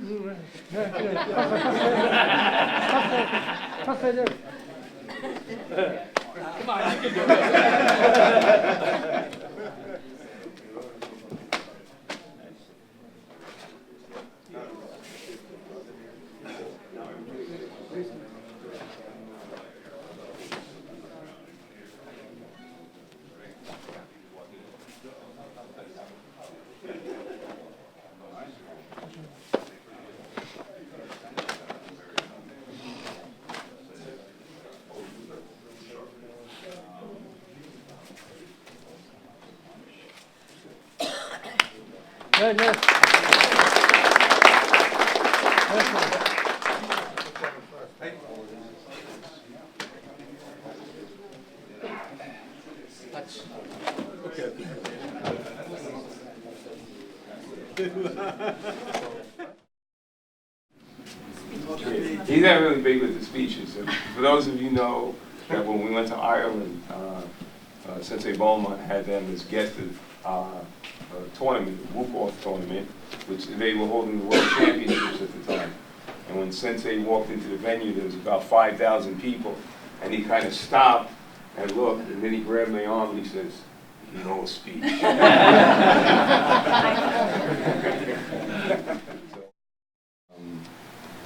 Come on, you can do it. Good, yes. Touch. Okay. He's not really big with the speeches. For those of you know that when we went to Ireland, Sensei Beaumont had them as guests of a tournament, a whoop-off tournament, which they were holding the World Championships at the time. And when Sensei walked into the venue, there was about 5,000 people, and he kind of stopped and looked, and then he grabbed my arm and he says, "No speech."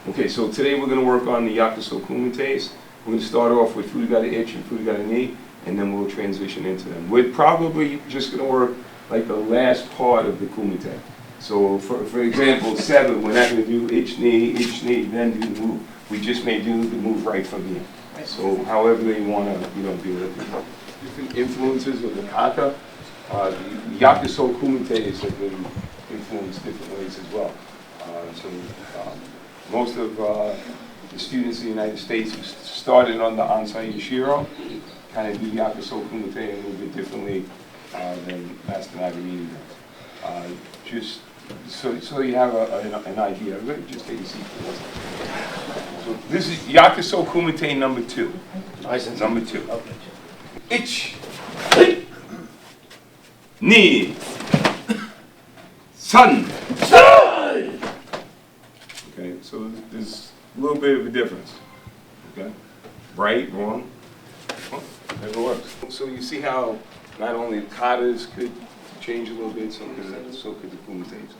Okay, so today we're going to work on the Yakuso Kumites. We're going to start off with Furigata Ich and Furigata Ni, and then we'll transition into them. We're probably just going to work like the last part of the Kumite. So for example, 7, we're not going to do Ich Ni, then do the move. We just may do the move right from here. So however they want to, do it. Different influences of the kata. The Yakuso Kumites have been influenced different ways as well. Most of the students in the United States who started on the Ansai Yashiro kind of do Yakuso Kumite a little bit differently than Master Nagamine does. Just so you have an idea. Just take a seat for this. So this is Yakuso Kumite number 2. Number 2. Ich, Ni, San. Okay, so there's a little bit of a difference. Okay, right, wrong, never works. So you see how not only the katas could change a little bit, so could the kumites.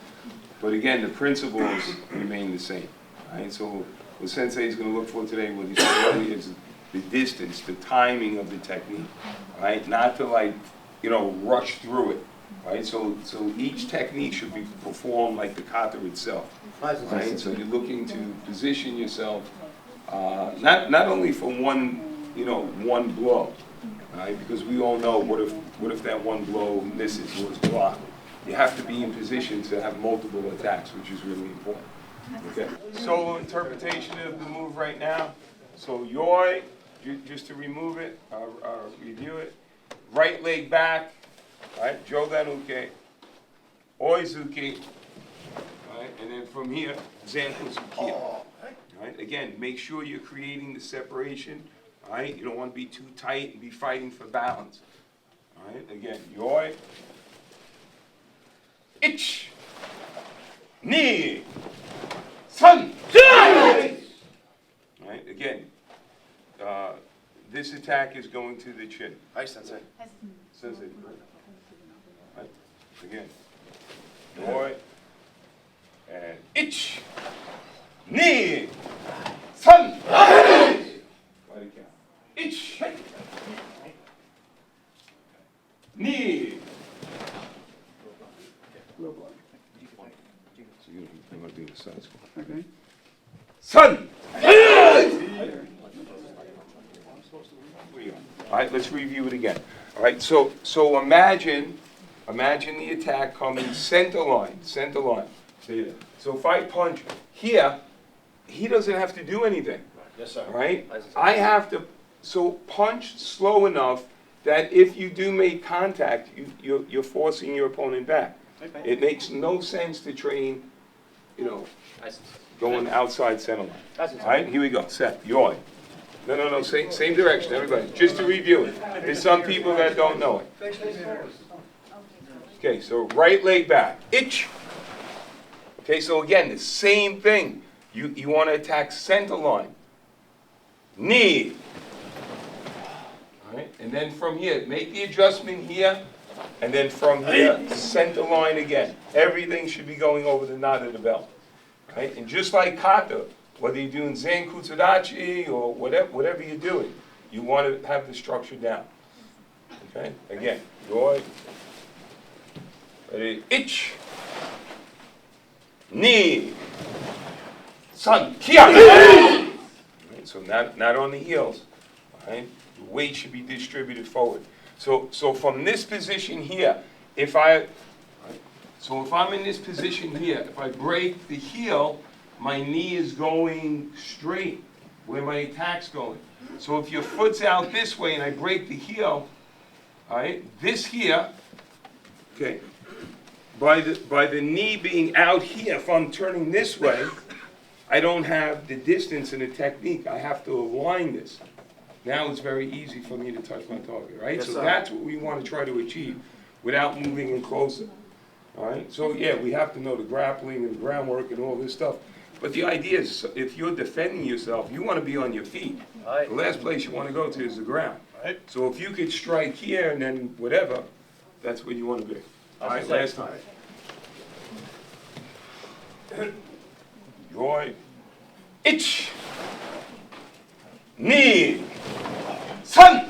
But again, the principles remain the same. Right? So what Sensei is going to look for today, what he's really is the distance, the timing of the technique. Right? Not to rush through it. Right? So each technique should be performed like the kata itself. Right? So you're looking to position yourself not only for one blow, right? Because we all know what if that one blow misses or is blocked. You have to be in position to have multiple attacks, which is really important. Okay. Solo interpretation of the move right now. So yoi, just to remove it, review it. Right leg back. Right, Jodan uke, oizuki, right, and then from here, zanko zuki. Right, again, make sure you're creating the separation. Right, you don't want to be too tight and be fighting for balance. Right, again, yoi, ich, ni, san. Right, again, this attack is going to the chin. Hi, Sensei. Sensei. Right? Again. Boy. And ich. Ni. San. Body count. Ich. Ni. So you want to do the side squat. Okay. San. All right, let's review it again. All right, so imagine the attack coming center line. See that? So if I punch here, he doesn't have to do anything. Yes, sir. Right? I have to punch slow enough that if you do make contact, you're forcing your opponent back. Okay. It makes no sense to train, going outside center line. All right, here we go. Set. Yoi. No. Same direction, everybody. Just to review it. There's some people that don't know it. Okay, so right leg back. Ich. Okay, so again, the same thing. You want to attack center line. Knee. All right, and then from here, make the adjustment here, and then from here, center line again. Everything should be going over the knot of the belt. Right? And just like kata, whether you're doing Zen Kutsurachi or whatever you're doing, you want to have the structure down. Okay? Again, Yoi. Ready? Ich. Ni. San. Kia. Right? So not on the heels. Right? The weight should be distributed forward. So from this position here, if I'm in this position here, if I break the heel, my knee is going straight where my attack's going. So if your foot's out this way and I break the heel, all right, this here, okay, by the knee being out here, if I'm turning this way, I don't have the distance and the technique. I have to align this. Now it's very easy for me to touch my target, right? Yes, so sir. that's what we want to try to achieve without moving in closer. All right? So yeah, we have to know the grappling and the groundwork and all this stuff. But the idea is, if you're defending yourself, you want to be on your feet. Right. The last place you want to go to is the ground. Right. So if you could strike here and then whatever, that's where you want to be. All right, last time. Yoi. Ich. Ni. San.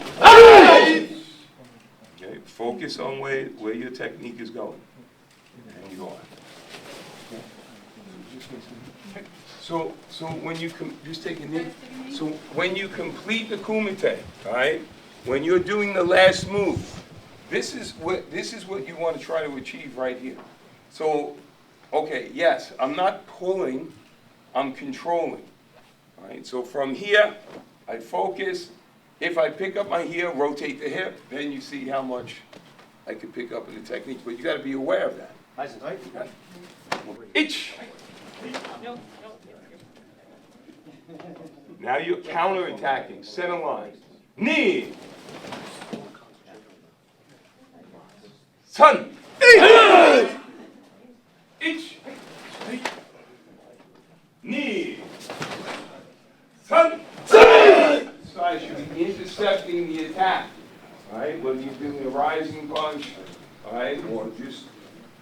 Okay, focus on where your technique is going. And you go on. So when you just take a knee. So when you complete the kumite, all right, when you're doing the last move, this is what you want to try to achieve right here. So, okay, yes, I'm not pulling, I'm controlling. All right, so from here, I focus. If I pick up my heel, rotate the hip, then you see how much I can pick up in the technique. But you got to be aware of that. Okay? Ich. Now you're counter-attacking. Center line. Knee. San. Ich. Knee. San. So I should be intercepting the attack. All right, whether you're doing a rising punch, all right, or just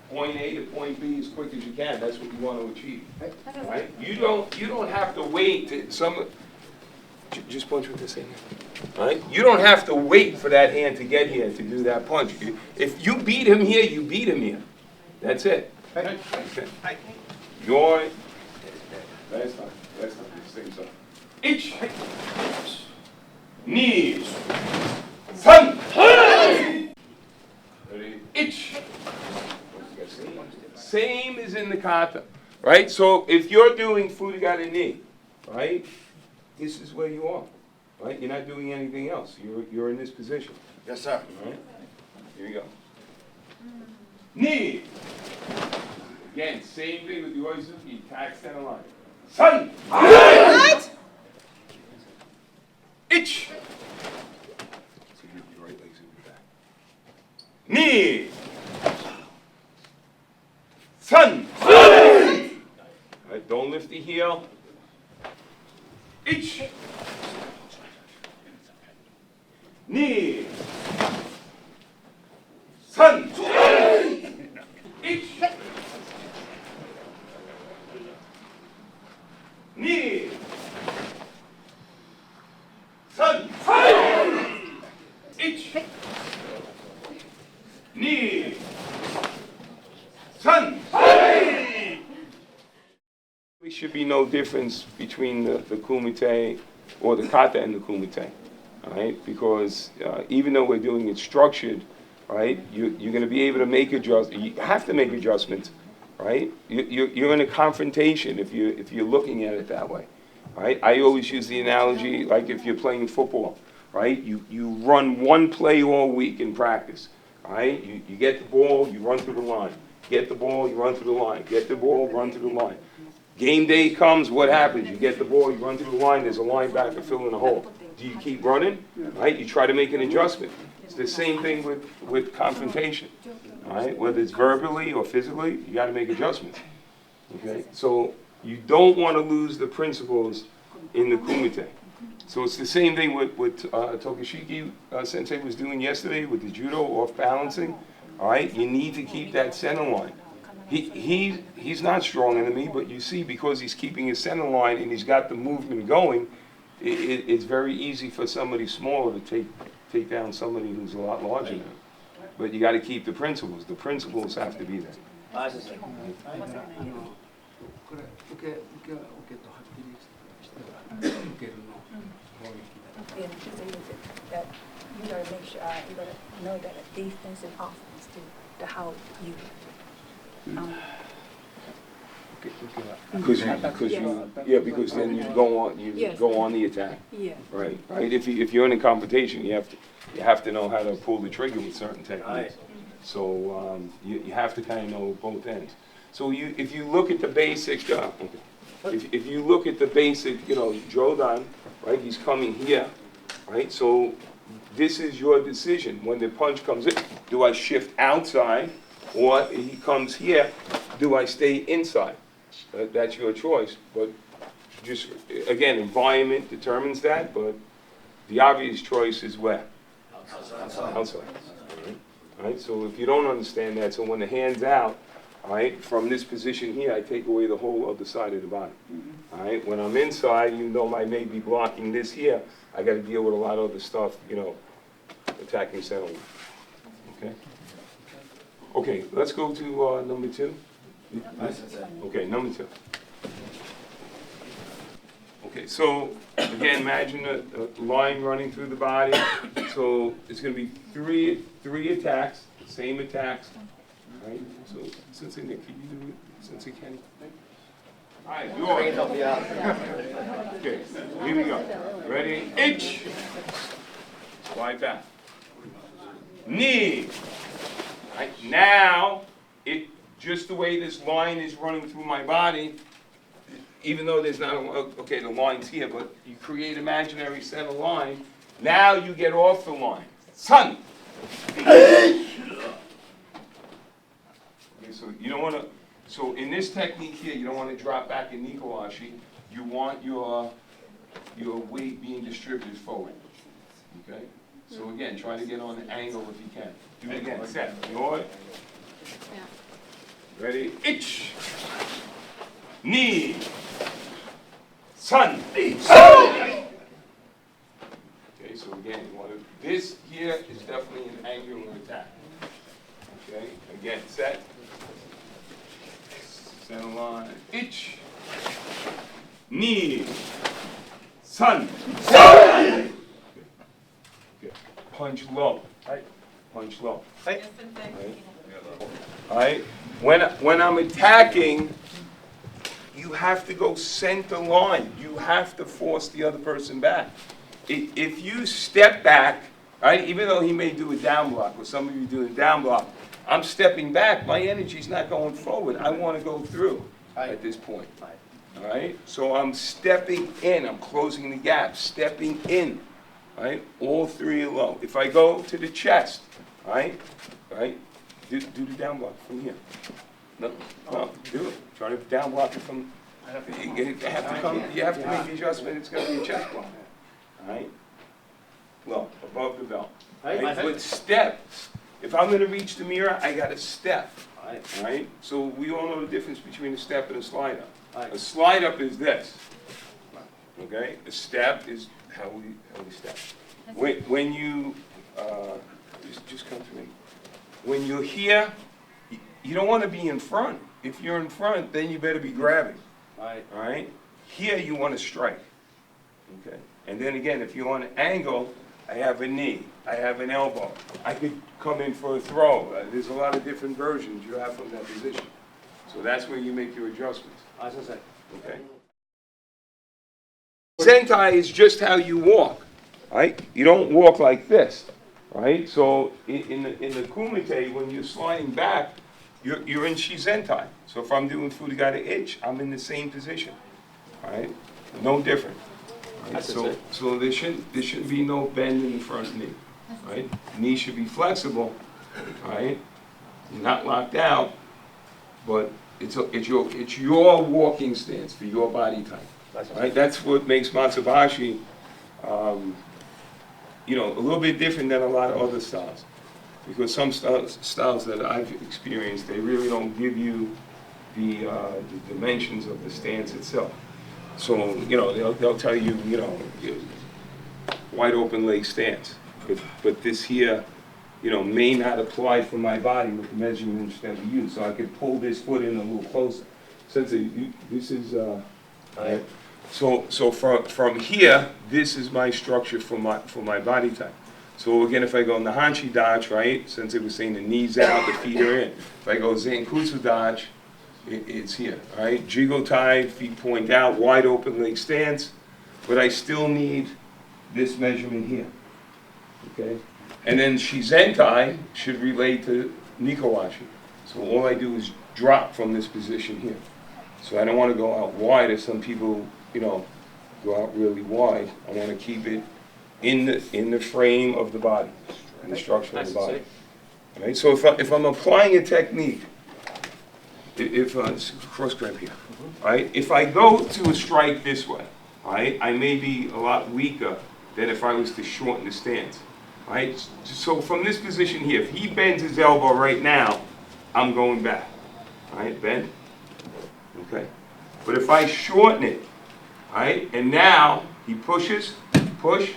point A to point B as quick as you can. That's what you want to achieve. All right? You don't have to wait to just punch with this hand. All right? You don't have to wait for that hand to get here to do that punch. If you beat him here, you beat him here. That's it. Okay. Your last time. Same stuff. Ich. Ni. San. Ready? Ich. Same as in the kata, right? So if you're doing furigane ni, right, this is where you are, right? You're not doing anything else. You're in this position. Yes, sir. All right? Here you go. Ni. Again, same thing with the oyster. You attack center line. San. What? Ich. So your right leg's in the back. Ni. San. All right, don't lift the heel. Ich. Ni. San. Ich. Ni. San. Ich. Ni. San. There should be no difference between the kumite or the kata and the kumite, all right? Because even though we're doing it structured, right, you're going to be able to make adjustments. You have to make adjustments, right? You're in a confrontation if you're looking at it that way, right? I always use the analogy like if you're playing football, right? You run one play all week in practice, right? You get the ball, you run through the line. Get the ball, you run through the line. Get the ball, run through the line. Game day comes, what happens? You get the ball, you run through the line, there's a linebacker filling the hole. Do you keep running? Right? You try to make an adjustment. It's the same thing with confrontation. All right? Whether it's verbally or physically, you got to make adjustments. Okay, so you don't want to lose the principles in the Kumite. So it's the same thing with what Tokashiki Sensei was doing yesterday with the judo off balancing. All right, you need to keep that center line. He's not stronger than me, but you see, because he's keeping his center line and he's got the movement going, it's very easy for somebody smaller to take down somebody who's a lot larger than him. But you got to keep the principles. The principles have to be there. That you gotta make sure you gotta know that a defense and offense too, to how you. Because then you go on the attack. Yeah. Right. If you're in a competition, you have to know how to pull the trigger with certain techniques. So you have to kind of know both ends. So if you look at the basic, if you look at the basic, Jodan, right? He's coming here, right? So this is your decision. When the punch comes in, do I shift outside, or he comes here, do I stay inside? That's your choice. But just again, environment determines that. But the obvious choice is where? Outside. All right. So if you don't understand that, so when the hand's out, all right, from this position here, I take away the whole other side of the body. All right. When I'm inside, even though I may be blocking this here, I got to deal with a lot of other stuff, attacking center line. Okay. Okay. Let's go to number 2. Okay, number 2. Okay, so again, imagine a line running through the body. So it's going to be three attacks, same attacks. Right? So, Sensei Nick, can you do it? Sensei Kenny? All right, yours. Okay, here we go. Ready? H. Slide back. Knee. All right, now, just the way this line is running through my body, even though there's not the line's here, but you create imaginary center line. Now you get off the line. Sun. Okay, so you don't want to. So in this technique here, you don't want to drop back in Nikowashi. You want your weight being distributed forward. Okay. So again, try to get on the angle if you can. Do it again. Set. Yours. Ready? Ich. Knee. Sun. Okay, so again, this here is definitely an angular attack. Okay, again, set. Center line. Ich. Knee. Sun. Okay. Punch low. Punch low. Right. All right. When I'm attacking, you have to go center line. You have to force the other person back. If you step back, right, even though he may do a down block, or some of you do a down block, I'm stepping back. My energy's not going forward. I want to go through at this point. All right? So I'm stepping in. I'm closing the gap, stepping in. Right? All three are low. If I go to the chest, right? Do the down block from here. No, do it. Try to down block it from. You have to make the adjustment. It's going to be a chest block. All right. Low, above the belt. Right? But steps. If I'm going to reach the mirror, I got to step. All right. So we all know the difference between a step and a slide up. A slide up is this. Okay. A step is how we step. When you just come to me. When you're here, you don't want to be in front. If you're in front, then you better be grabbing. All right? Here you want to strike. Okay? And then again, if you're on an angle, I have a knee. I have an elbow. I could come in for a throw. There's a lot of different versions you have from that position. So that's where you make your adjustments. Okay? Sentai is just how you walk. Right? You don't walk like this. Right? So in the Kumite, when you're sliding back, you're in Shizentai. So if I'm doing Furigata Ich, I'm in the same position. Right? No different. Right? So there shouldn't be no bend in the front knee. Right? Knee should be flexible. Right? Not locked out, but it's your walking stance for your body type. Right? That's what makes Matsubashi, you know, a little bit different than a lot of other styles. Because some styles that I've experienced, they really don't give you the dimensions of the stance itself. So, you know, they'll tell you, you know, wide open leg stance. But this here, you know, may not apply for my body with the measurements that we use. So I could pull this foot in a little closer. Sensei, this is, right? So from here, this is my structure for my body type. So again, if I go Nahanchi Dachi, right, since it was saying the knees out, the feet are in. If I go Zenkutsu Dachi, it's here, all right? Jigotai, feet point out, wide open leg stance, but I still need this measurement here, okay? And then Shizentai should relate to Nikowashi. So all I do is drop from this position here. So I don't want to go out wide as some people, you know, go out really wide. I want to keep it in the frame of the body, in the structure of the body. All right? So if I'm applying a technique, if cross grab here, right? If I go to a strike this way, right, I may be a lot weaker than if I was to shorten the stance, right? So from this position here, if he bends his elbow right now, I'm going back, right? Bend, okay. But if I shorten it, right, and now he pushes, push,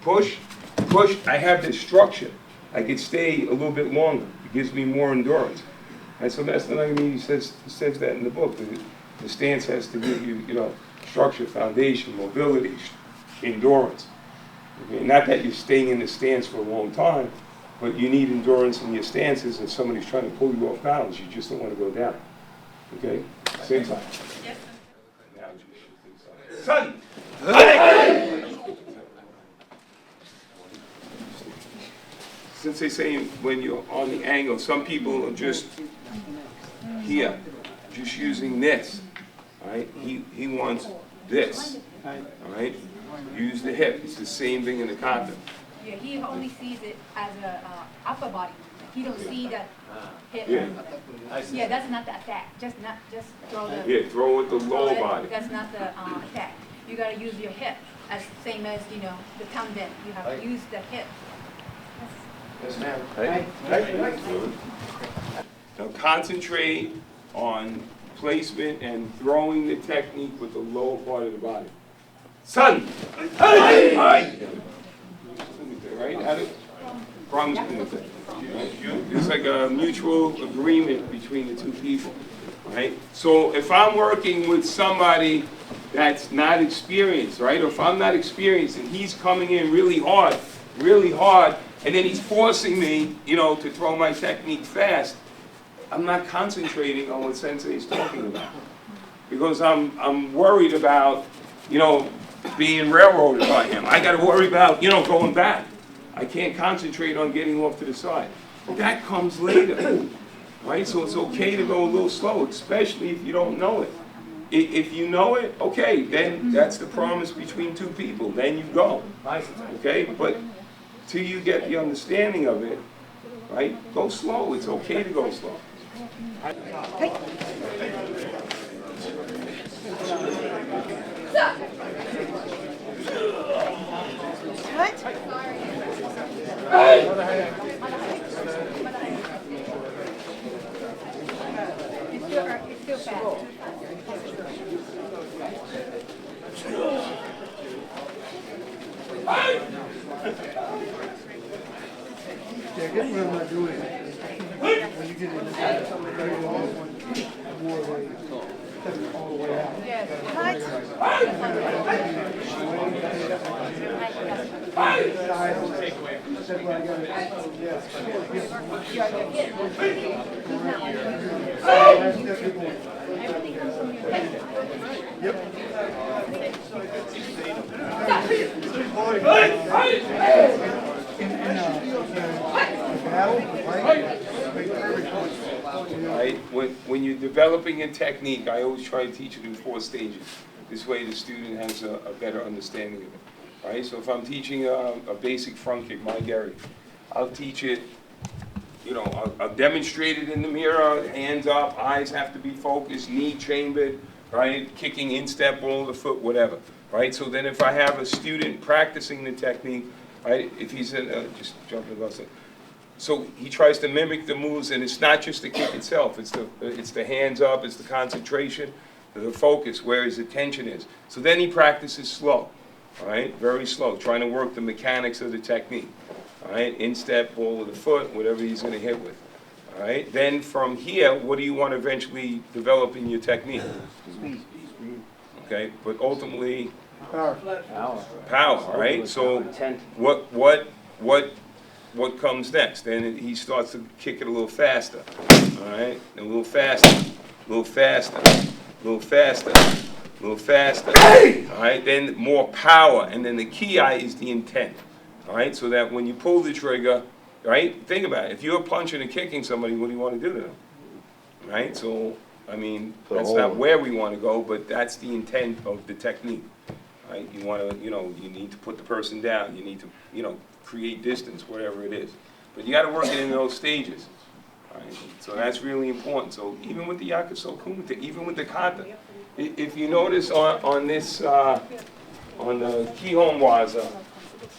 push, push, I have this structure. I can stay a little bit longer. It gives me more endurance. And so that's what I mean. He says that in the book. The stance has to give you, you know, structure, foundation, mobility, endurance. Okay? Not that you're staying in the stance for a long time, but you need endurance in your stances. If somebody's trying to pull you off balance, you just don't want to go down. Okay? Same time. Yes. Now just shift inside. Son! Since they say when you're on the angle, some people are just here, just using this, all right? He wants this, all right? Use the hip. It's the same thing in the kata. Yeah, he only sees it as a upper body. He don't see the hip. Yeah. Yeah, that's not the attack. Just throw the. Yeah, throw with the lower body. That's not the attack. You gotta use your hip as same as the thumb bend. You have to use the hip. Yes, ma'am. Now concentrate on placement and throwing the technique with the lower part of the body. Sun! Hey! Right? Promise Kumite. It's like a mutual agreement between the two people. Right? So if I'm working with somebody that's not experienced, right? Or if I'm not experienced and he's coming in really hard, and then he's forcing me, you know, to throw my technique fast, I'm not concentrating on what Sensei is talking about. Because I'm worried about, you know, being railroaded by him. I got to worry about, you know, going back. I can't concentrate on getting off to the side. That comes later, right? So it's okay to go a little slow, especially if you don't know it. If you know it, okay, then that's the promise between two people. Then you go, okay? But till you get the understanding of it, right? Go slow. It's okay to go slow. It's still fast. Yeah, I guess what I'm not doing is when you get in this very long one, more of a all the way out. That's why I got it. Everything comes from your head. Right? When you're developing a technique, I always try to teach it in 4 stages. This way the student has a better understanding of it. Right? So if I'm teaching a basic front kick, my Gary, I'll teach it you know, I'll demonstrate it in the mirror, hands up, eyes have to be focused, knee chambered, right? Kicking instep, ball of the foot, whatever, right? So then if I have a student practicing the technique, right, if he's in, just jumping about something. So he tries to mimic the moves, and it's not just the kick itself, it's the hands up, it's the concentration, the focus, where his attention is. So then he practices slow, all right, very slow, trying to work the mechanics of the technique. All right, instep, ball of the foot, whatever he's going to hit with. All right, then from here, what do you want to eventually develop in your technique? Okay, but ultimately, power, right? So what comes next? Then he starts to kick it a little faster. All right, a little faster, a little faster, a little faster, a little faster. All right, then more power, and then the key is the intent. All right, so that when you pull the trigger, right, think about it. If you're punching and kicking somebody, what do you want to do to them? Right, so, I mean, that's not where we want to go, but that's the intent of the technique. Right, you want to, you know, you need to put the person down. You need to, you know, create distance, whatever it is. But you got to work it in those stages. Right, so that's really important. So even with the Yakuso Kumite, even with the kata, if you notice on this, on the Kihon Waza,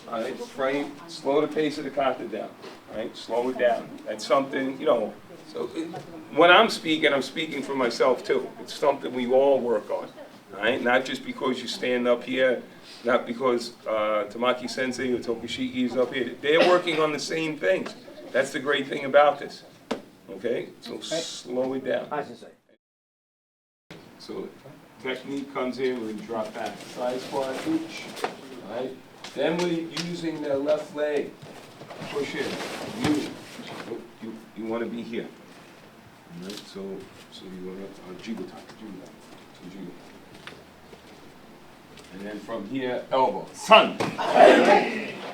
all right, frame, slow the pace of the kata down, right? Slow it down. That's something, you know, so when I'm speaking for myself too. It's something we all work on, right? Not just because you stand up here, not because Tamaki Sensei or Tokashiki is up here. They're working on the same things. That's the great thing about this, okay? So slow it down. So technique comes in, we drop back, side squat, each, all right? Then we're using the left leg. Push in. You want to be here. All right, so you want to jiggle time. So jiggle. And then from here, elbow. Sun.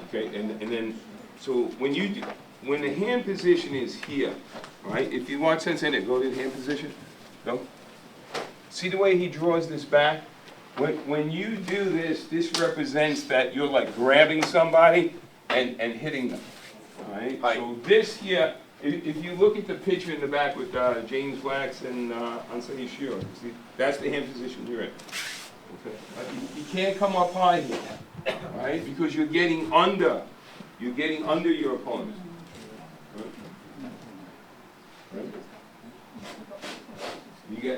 Okay, and then so when the hand position is here, right? If you want Sensei to go to the hand position, no. See the way he draws this back? When you do this, this represents that you're like grabbing somebody and hitting them, all right? So this here, if you look at the picture in the back with James Wax and Ansei Shiro, see, that's the hand position you're in. Okay. You can't come up high here, all right? Because you're getting under your opponent. Right?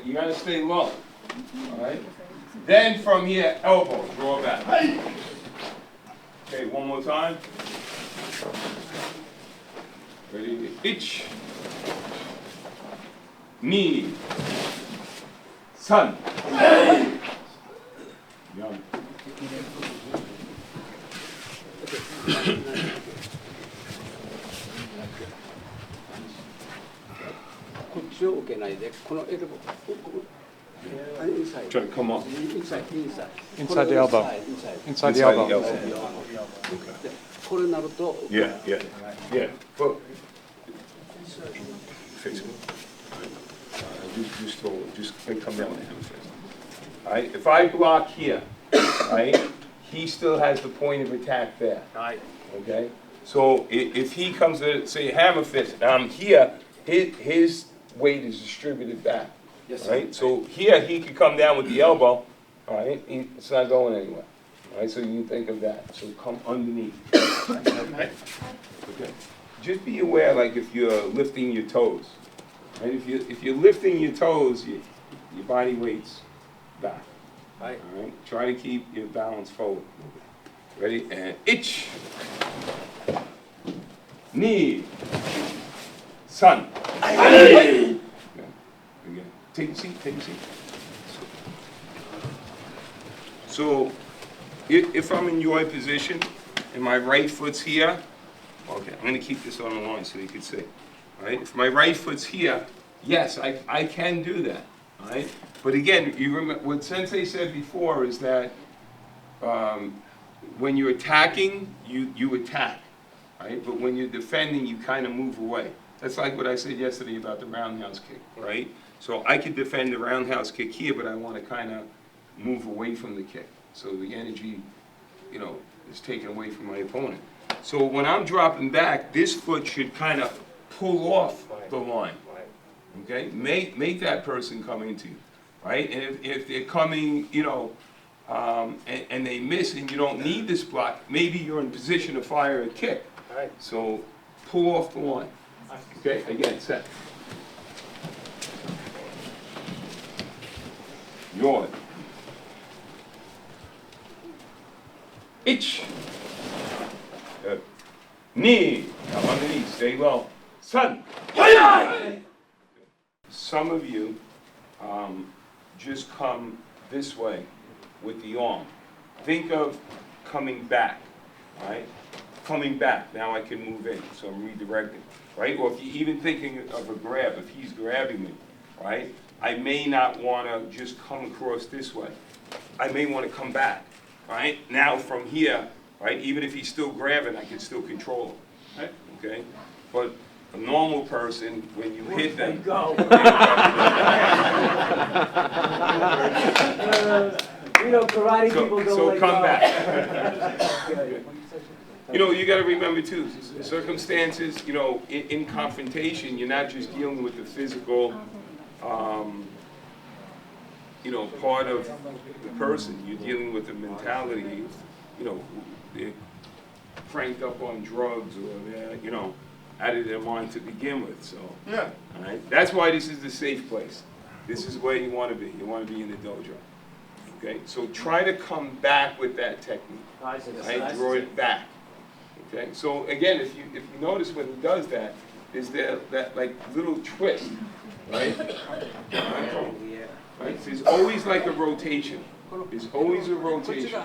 You got to stay low, all right? Then from here, elbow, draw back. Okay, one more time. Ready? Itch. Knee. Sun. Yum. こっちを受けないで、このエルボー。Try to come up. Inside the elbow. Inside the elbow. Okay. これになると。Yeah. Well, face it. Just come down with the hand first. All right. If I block here, right, he still has the point of attack there. Right. Okay. So if he comes to say hammer fist, and I'm here, his weight is distributed back. Yes, right? So here he could come down with the elbow, all right? It's not going anywhere, all right? So you think of that. So come underneath. Okay? Just be aware, like if you're lifting your toes, right? If you're lifting your toes, your body weight's back. Right. All right? Try to keep your balance forward. Ready? And itch. Knee. Sun. Again. Take a seat. So, if I'm in your position, and my right foot's here, okay, I'm gonna keep this on the line so you can see. All right, if my right foot's here, yes, I can do that. All right, but again, you remember what Sensei said before is that when you're attacking, you attack, right? But when you're defending, you kind of move away. That's like what I said yesterday about the roundhouse kick, right? So I could defend the roundhouse kick here, but I want to kind of move away from the kick. So the energy, you know, is taken away from my opponent. So when I'm dropping back, this foot should kind of pull off the line. Okay, make that person come into you, right? And if they're coming, you know, and they miss and you don't need this block, maybe you're in position to fire a kick. So pull off the line. Okay, again, set. Yawn. Ich. Good. Knee. Now underneath, stay low. Sun. Some of you just come this way with the arm. Think of coming back, right? Coming back. Now I can move in, so I'm redirecting, right? Or if you're even thinking of a grab, if he's grabbing me, right? I may not want to just come across this way. I may want to come back, right? Now from here, right? Even if he's still grabbing, I can still control him, okay? But a normal person, when you hit them, You know, karate people don't so like come go. back. You know, you got to remember too, circumstances, you know, in confrontation, you're not just dealing with the physical, you know, part of the person. You're dealing with the mentality, you know, they're cranked up on drugs or they're, you know, out of their mind to begin with. So, yeah. All right. That's why this is the safe place. This is where you want to be. You want to be in the dojo. Okay. So try to come back with that technique. Right. Draw it back. Okay. So again, if you notice when he does that, is there that like little twist, right? Right. So it's always like a rotation. It's always a rotation.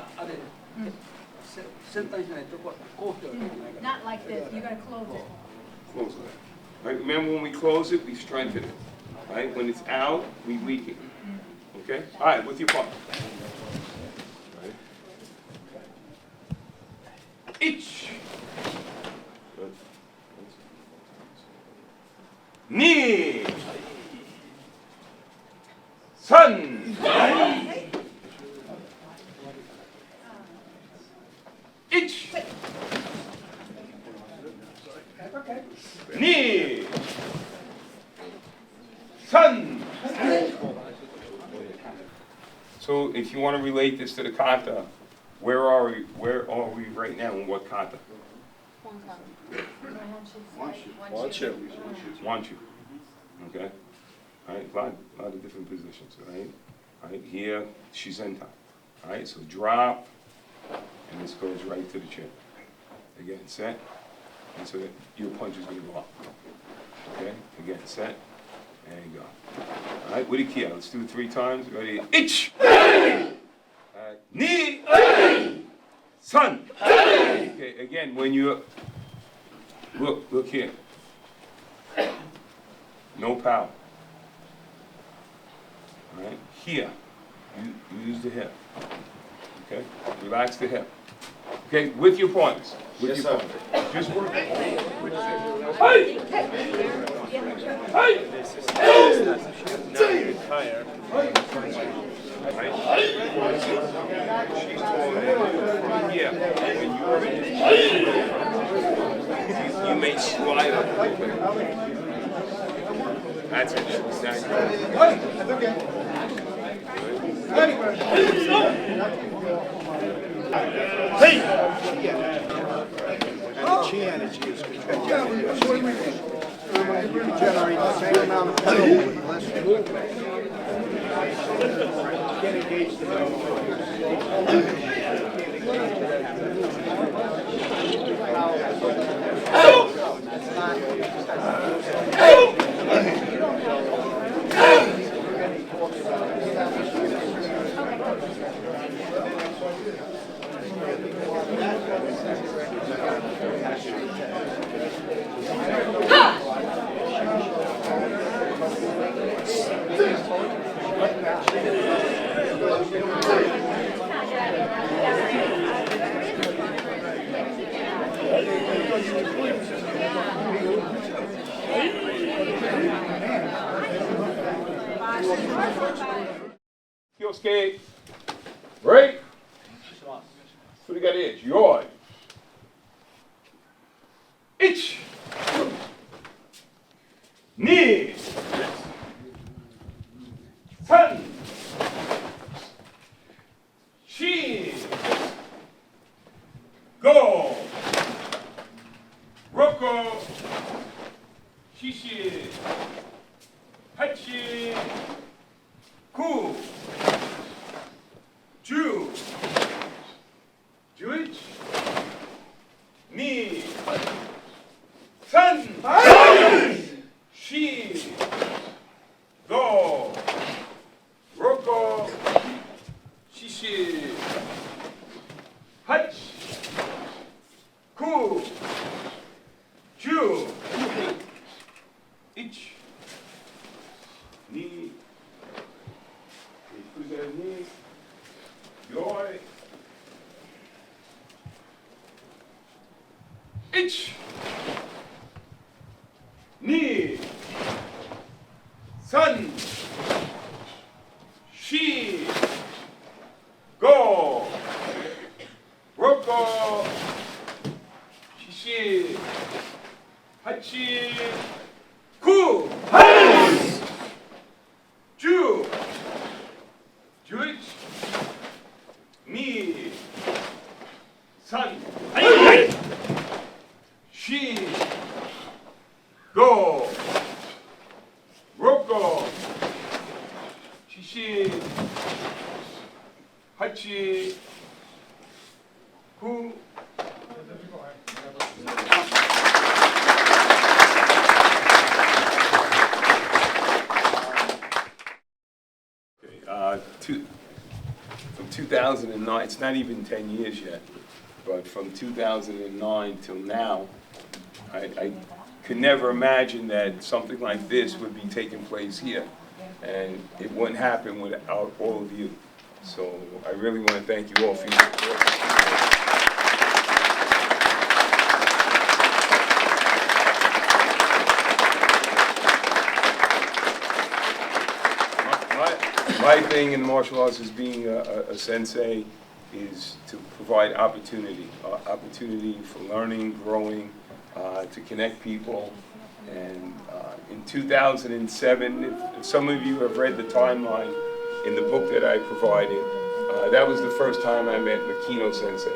Not like this, you gotta close it. Close it. Right? Remember when we close it, we strengthen it. Right? When it's out, we weaken. Okay? All right, with your partner. Right. Ich. Good. Knee. Sun. Ich. Knee. Sun. So if you want to relate this to the kata, where are we right now and what kata? Want you. Okay? All right, a lot of different positions, right? All right, here, shizentai. All right, so drop, and this goes right to the chin. Again, set, and so that your punch is going to go up. Okay, again, set, and go. All right, with the kia, let's do it 3 times. Ready? Ich! Knee! Sun! Okay, again, when you look here. No power. All right, here, you use the hip. Okay, relax the hip. Okay, with your points. With your points. Just work. Hey! Hey! She's taller. Yeah, when you're in you may slide up a little bit. That's it. Hey! That's okay. Hey! And the chi energy is controlled. You can generate the same amount of power with less movement. Can't engage the Kyosuke, break. So we got the edge. Yoy. Ich. 1, 2, 3, 4, 5, 6, 7, 8, 9, 10, 11, 2, 3, 4, 5, 6, 7, 8, 9. From 2009, it's not even 10 years yet, but from 2009 till now, I could never imagine that something like this would be taking place here, and it wouldn't happen without all of you. So I really want to thank you all for your support. My thing in martial arts as being a sensei is to provide opportunity for learning, growing, to connect people. And in 2007, if some of you have read the timeline in the book that I provided, that was the first time I met Makino Sensei.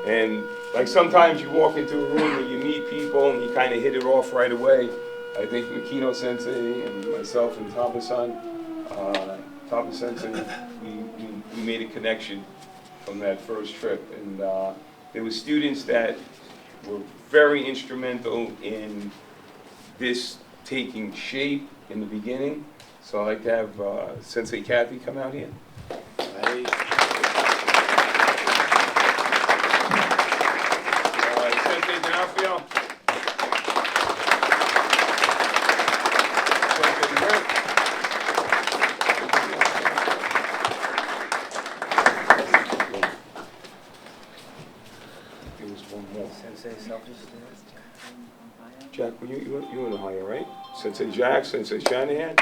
And like sometimes you walk into a room and you meet people and you kind of hit it off right away. I think Makino Sensei and myself and Tapa Sensei, we made a connection from that first trip. And there were students that were very instrumental in this taking shape in the beginning. So I'd like to have Sensei Kathy come out here. Sensei D'Onofrio. Sensei Rick. There was one more. Sensei selfish. Jack, you in the higher, right? Sensei Jack, Sensei Shanahan.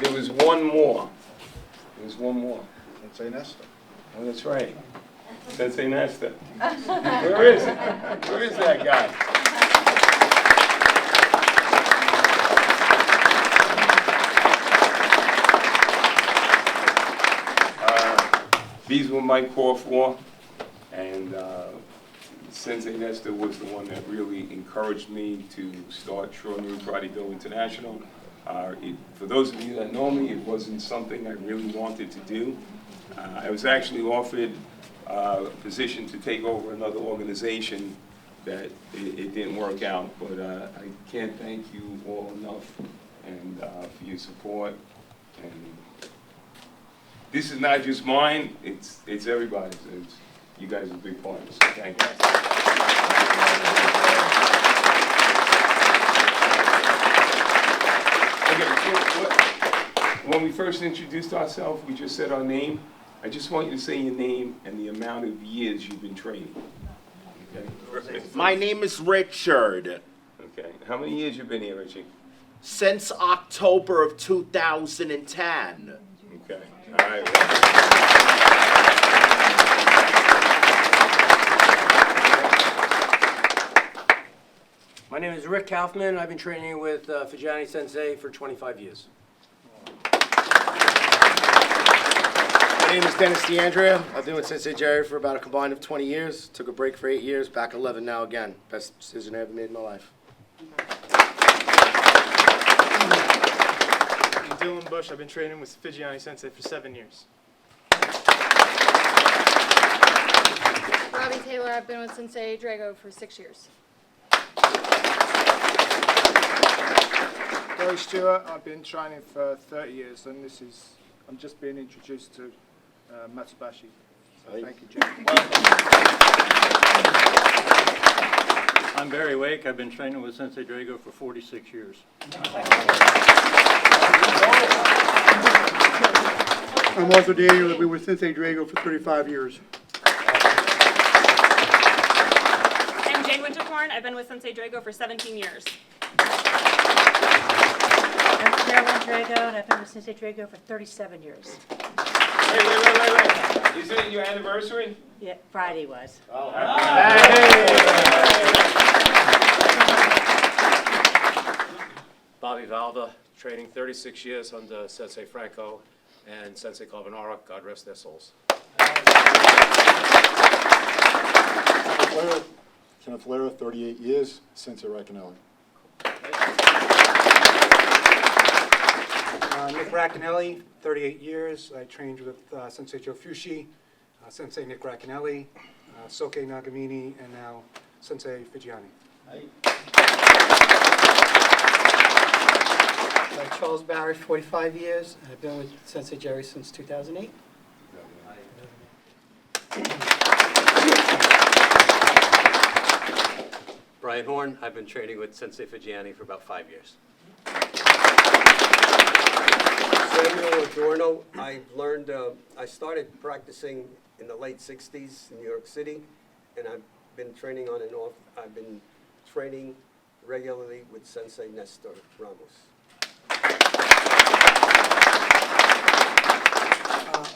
There was one more. There was one more. Sensei Nesta. Oh, that's right. Sensei Nesta. Where is it? Where is that guy? These were my core four, and Sensei Nesta was the one that really encouraged me to start Shorin Ryu Karate Do International. For those of you that know me, it wasn't something I really wanted to do. I was actually offered a position to take over another organization that it didn't work out, but I can't thank you all enough and for your support. And this is not just mine, it's everybody's. You guys are big partners, so thank you. Okay, so when we first introduced ourselves, we just said our name. I just want you to say your name and the amount of years you've been training. Okay? My name is Richard. Okay, how many years you been here, Richie? Since October of 2010. Okay, all right. My name is Rick Kaufman. I've been training with Figgiani Sensei for 25 years. My name is Dennis DeAndrea. I've been with Sensei Jerry for about a combined of 20 years. Took a break for 8 years, back 11 now again. Best decision I ever made in my life. I'm Dylan Bush. I've been training with Figgiani Sensei for 7 years. Robbie Taylor. I've been with Sensei Drago for 6 years. Gary Stewart. I've been training for 30 years, and I'm just being introduced to Matsubashi. So thank you, Jim. I'm Barry Wake. I've been training with Sensei Drago for 46 years. I'm Arthur Daniel. I've been with Sensei Drago for 35 years. I'm Jane Wintercorn. I've been with Sensei Drago for 17 years. I'm Carolyn Drago, and I've been with Sensei Drago for 37 years. Wait. Is it your anniversary? Yeah, Friday was. Bobby Valva, training 36 years under Sensei Franco and Sensei Carbonara, God rest their souls. Kenneth Lara, 38 years, Sensei Racanelli. Nick Racanelli, 38 years. I trained with Sensei Joe Fushi, Sensei Nick Racanelli, Soke Nagamini, and now Sensei Figgiani. Charles Barry, 45 years. I've been with Sensei Jerry since 2008. Brian Horn, I've been training with Sensei Figgiani for about 5 years. Samuel Adorno, I started practicing in the late 60s in New York City, and I've been training on and off. I've been training regularly with Sensei Nestor Ramos.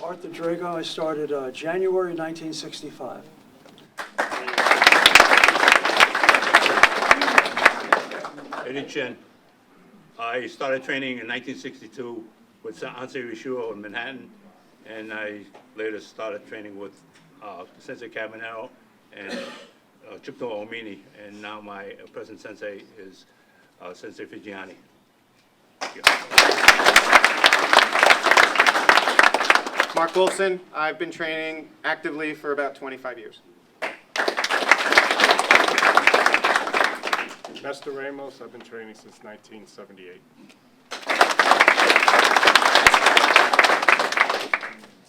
Arthur Drago, I started January 1965. Eddie Chen. I started training in 1962 with Sensei Rishuo in Manhattan, and I later started training with Sensei Cabanero and Chukto Omini, and now my present sensei is Sensei Figgiani. Thank you. Mark Wilson, I've been training actively for about 25 years. Nestor Ramos, I've been training since 1978.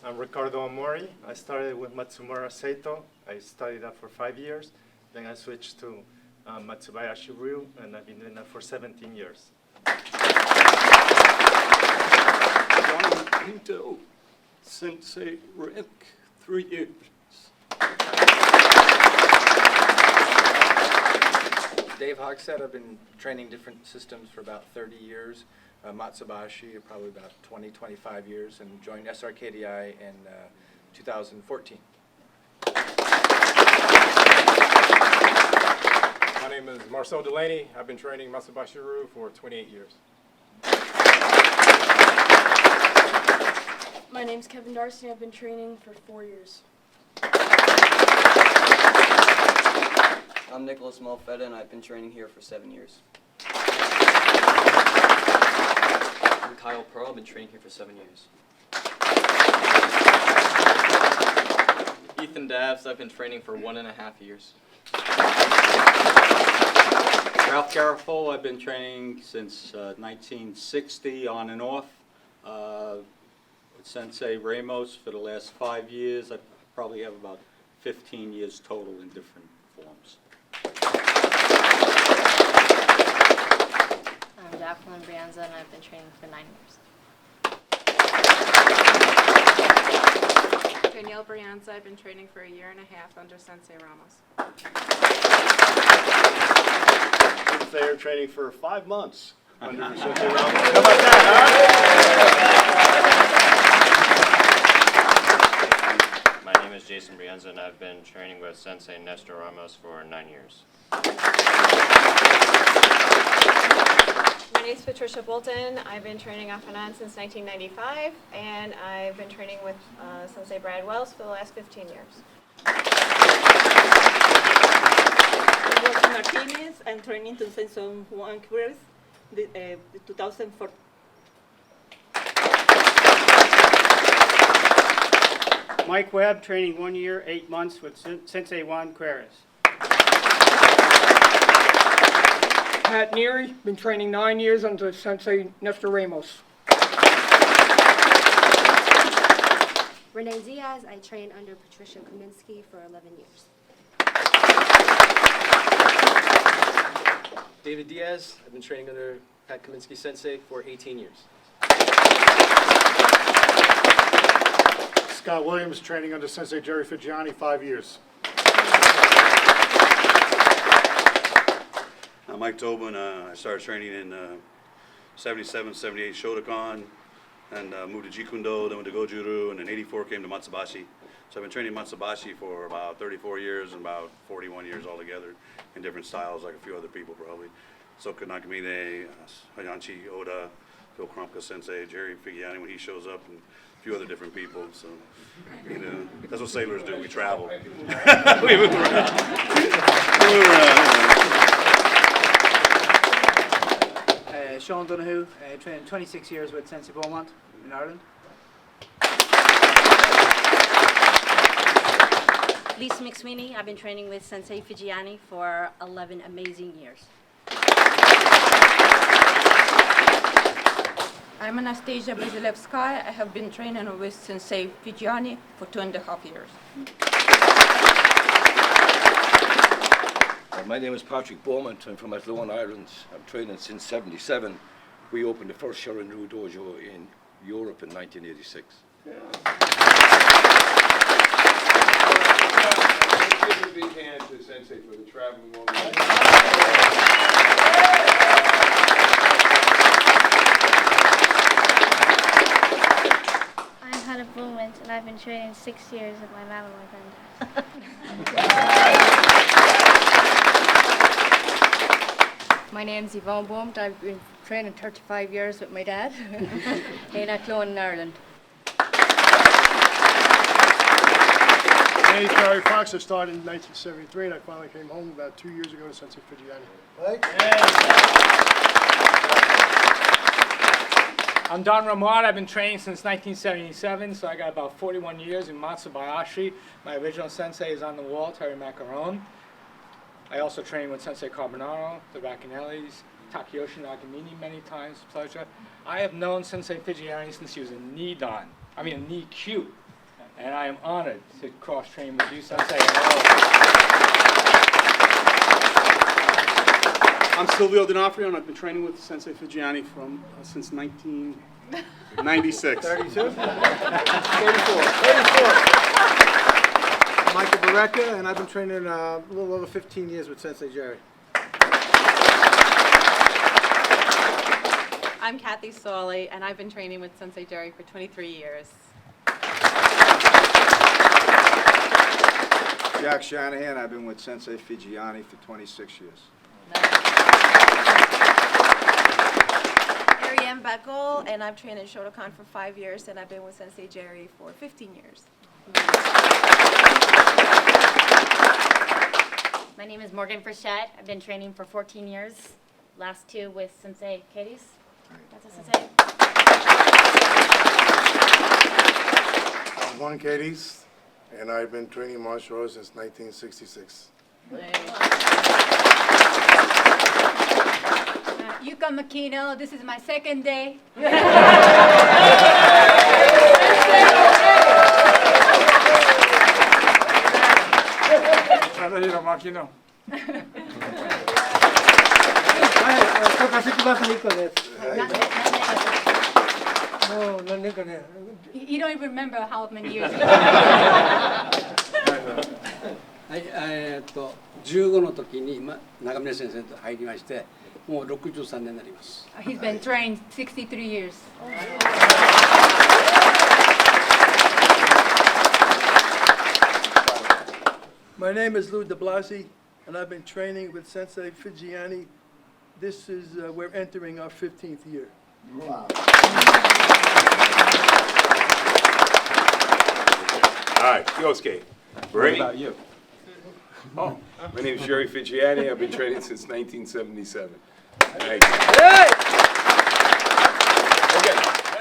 I'm Ricardo Amori. I started with Matsumura Seito. I studied that for 5 years. Then I switched to Matsubayashi Ryu, and I've been doing that for 17 years. Pinto, Sensei Rick, 3 years. Dave Hogshead, I've been training different systems for about 30 years. Matsubashi, probably about 20, 25 years, and joined SRKDI in 2014. My name is Marcel Delaney. I've been training Matsubashi Ryu for 28 years. My name's Kevin Darcy. I've been training for 4 years. I'm Nicholas Malfetta, and I've been training here for 7 years. I'm Kyle Pearl. I've been training here for 7 years. Ethan Davs. I've been training for 1.5 years. Ralph Garofalo, I've been training since 1960 on and off. With Sensei Ramos for the last 5 years. I probably have about 15 years total in different forms. I'm Jacqueline Brianza, and I've been training for 9 years. Danielle Brianza, I've been training for 1.5 years under Sensei Ramos. Tim Thayer, training for 5 months under Sensei Ramos. How about that, My name is Jason Brienza, and I've been training with Sensei Nestor Ramos for 9 years. My name is Patricia Bolton. I've been training off and on since 1995, and I've been training with Sensei Brad Wells for the last 15 years. I'm Rosa Martinez. I'm training to Sensei Juan Cruz, 2004. Mike Webb, training 1 year, 8 months with Sensei Juan Queres. Pat Neary, been training 9 years under Sensei Nestor Ramos. Renee Diaz, I trained under Patricia Kaminsky for 11 years. David Diaz, I've been training under Pat Kaminsky Sensei for 18 years. Scott Williams, training under Sensei Jerry Figgiani, 5 years. I'm Mike Tobin. I started training in 77, 78 Shotokan, and moved to Jikundo, then went to Gojuru, and in 84 came to Matsubashi. So I've been training Matsubashi for about 34 years and about 41 years altogether in different styles, like a few other people probably. Soka Nakamine, Hayanchi Oda, Phil Krumka Sensei, Jerry Figgiani when he shows up, and a few other different people. So, you know, that's what sailors do. We travel. We move around. Sean Donoghue, trained 26 years with Sensei Beaumont in Ireland. Lisa McSweeney, I've been training with Sensei Figgiani for 11 amazing years. I'm Anastasia Bazilevskaya. I have been training with Sensei Figgiani for 2.5 years. My name is Patrick Beaumont. I'm from Athlone, Ireland. I'm training since '77. We opened the first Shorin Ryu dojo in Europe in 1986. Give a big hand to Sensei for the traveling woman. I'm Hannah Blument, and I've been training 6 years with my mom and my granddad. My name's Yvonne Boomt. I've been training 35 years with my dad in Athlone in Ireland. My name is Barry Fox. I started in 1973, and I finally came home about 2 years ago to Sensei Figgiani. I'm Don Ramon. I've been training since 1977, so I got about 41 years in Matsubayashi. My original sensei is on the wall, Terry Macaron. I also train with Sensei Carbonaro, the Racanellis, Takeshi Nagamini many times, pleasure. I have known Sensei Figgiani since he was a knee dan, a knee Q, and I am honored to cross-train with you, Sensei. I'm Silvio D'Onofrio, and I've been training with Sensei Figgiani since 1996. 32? 34. Michael Barreca, and I've been training a little over 15 years with Sensei Jerry. I'm Kathy Soley, and I've been training with Sensei Jerry for 23 years. Jack Shanahan, I've been with Sensei Figgiani for 26 years. Marianne Beckel, and I've trained in Shotokan for 5 years, and I've been with Sensei Jerry for 15 years. My name is Morgan Frechette. I've been training for 14 years. Last 2 with Sensei Katie's. That's a Sensei. I'm Juan Cadiz, and I've been training martial arts since 1966. Yuka Makino, this is my second day. Makino. Tokashiki Masahiko desu. You don't even remember how many years ago. はい、15の時に長峰先生と入りまして、もう63年になります。He's been trained 63 years. My name is Lou de Blasi, and I've been training with Sensei Figgiani. This is, we're entering our 15th year. Wow. Hi, Yosuke. What about you? Oh, my name is Jerry Figgiani. I've been training since 1977. Thank you.